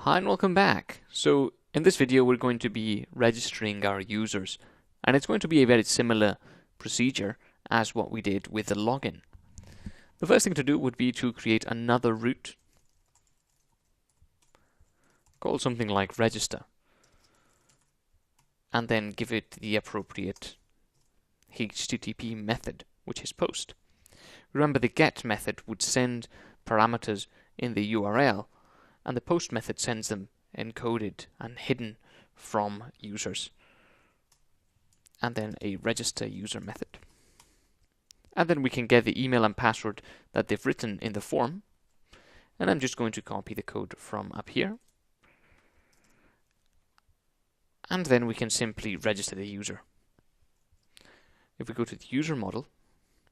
Hi and welcome back. So in this video we're going to be registering our users, and it's going to be a very similar procedure as what we did with the login. The first thing to do would be to create another route called something like register, and then give it the appropriate HTTP method, which is post. Remember, the get method would send parameters in the URL, and the post method sends them encoded and hidden from users, and then a register user method. And then we can get the email and password that they've written in the form, and I'm just going to copy the code from up here, and then we can simply register the user. If we go to the user model,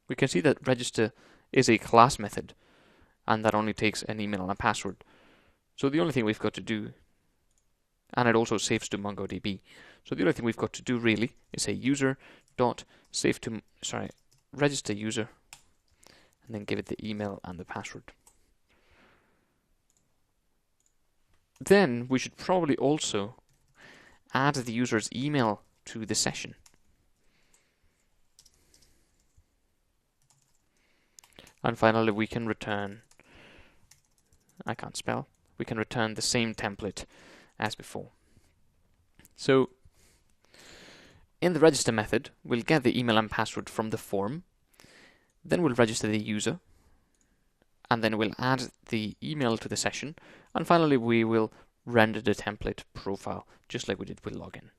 we can see that register is a class method, and that only takes an email and a password. So the only thing we've got to do, and it also saves to MongoDB. So the only thing we've got to do really is say register user, and then give it the email and the password. Then we should probably also add the user's email to the session. And finally we can return, we can return the same template as before. So in the register method, we'll get the email and password from the form, then we'll register the user, and then we'll add the email to the session, and finally we will render the template profile, just like we did with login.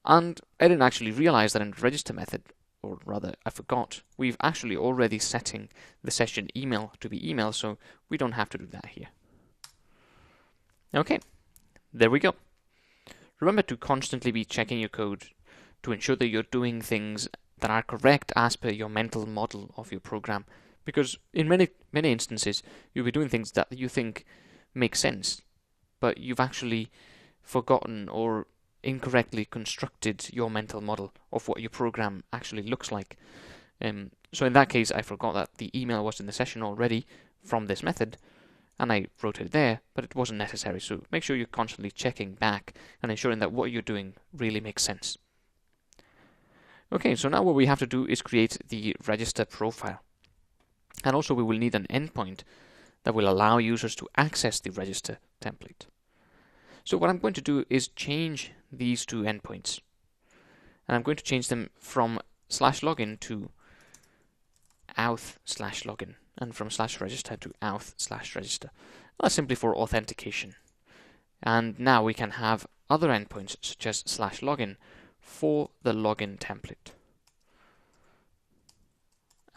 And I didn't actually realize that in the register method, or rather I forgot, we've actually already setting the session email to be email, so we don't have to do that here. Okay, there we go. Remember to constantly be checking your code to ensure that you're doing things that are correct as per your mental model of your program, because in many instances you'll be doing things that you think make sense, but you've actually forgotten or incorrectly constructed your mental model of what your program actually looks like. So in that case, I forgot that the email was in the session already from this method, and I wrote it there, but it wasn't necessary. So make sure you're constantly checking back and ensuring that what you're doing really makes sense. Okay, so now what we have to do is create the register profile. And also we will need an endpoint that will allow users to access the register template. So what I'm going to do is change these two endpoints. And I'm going to change them from /login to auth/login, and from /register to auth/register. That's simply for authentication. And now we can have other endpoints such as /login for the login template.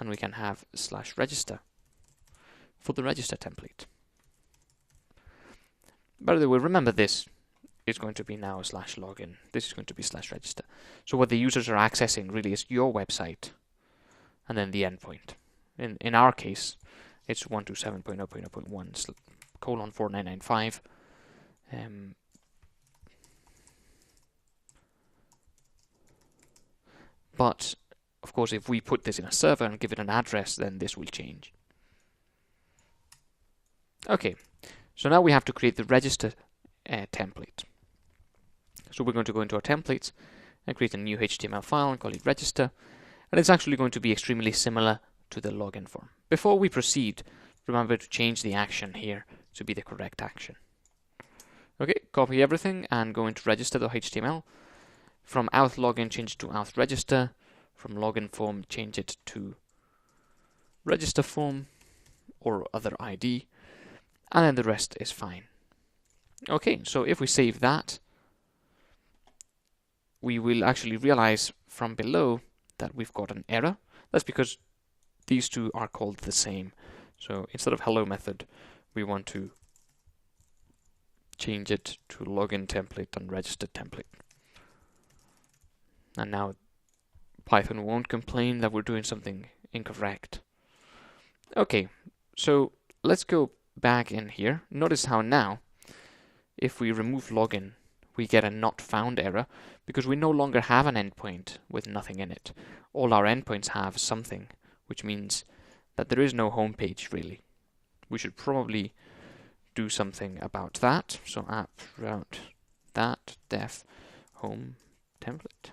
And we can have /register for the register template. By the way, remember this is going to be now /login. This is going to be /register. So what the users are accessing really is your website and then the endpoint. In our case, it's 127.0.0.1:4995. But of course, if we put this in a server and give it an address, then this will change. Okay, so now we have to create the register template. So we're going to go into our templates and create a new HTML file and call it register, and it's actually going to be extremely similar to the login form. Before we proceed, remember to change the action here to be the correct action. Okay, copy everything and go into register.html. From auth login, change it to auth register. From login form, change it to register form or other ID, and then the rest is fine. Okay, so if we save that, we will actually realize from below that we've got an error. That's because these two are called the same. So instead of hello method, we want to change it to login template and register template. And now Python won't complain that we're doing something incorrect. Okay, so let's go back in here. Notice how now, if we remove login, we get a not found error because we no longer have an endpoint with nothing in it. All our endpoints have something, which means that there is no home page really. We should probably do something about that. So app route that def home template.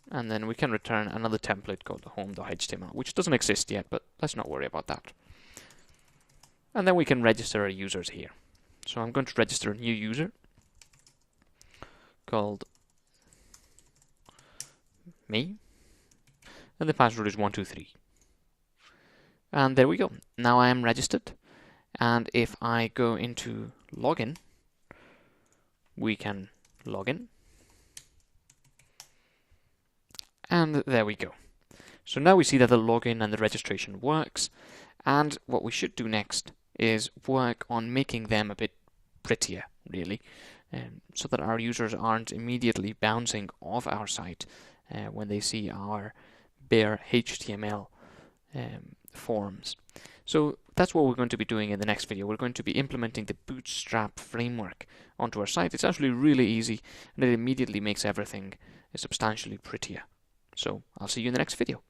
And then we can return another template called home.html, which doesn't exist yet, but let's not worry about that. And then we can register our users here. So I'm going to register a new user called me, and the password is 123. And there we go. Now I am registered, and if I go into login, we can log in. And there we go. So now we see that the login and the registration works, and what we should do next is work on making them a bit prettier, really, so that our users aren't immediately bouncing off our site when they see our bare HTML forms. So that's what we're going to be doing in the next video. We're going to be implementing the Bootstrap framework onto our site. It's actually really easy, and it immediately makes everything substantially prettier. So I'll see you in the next video.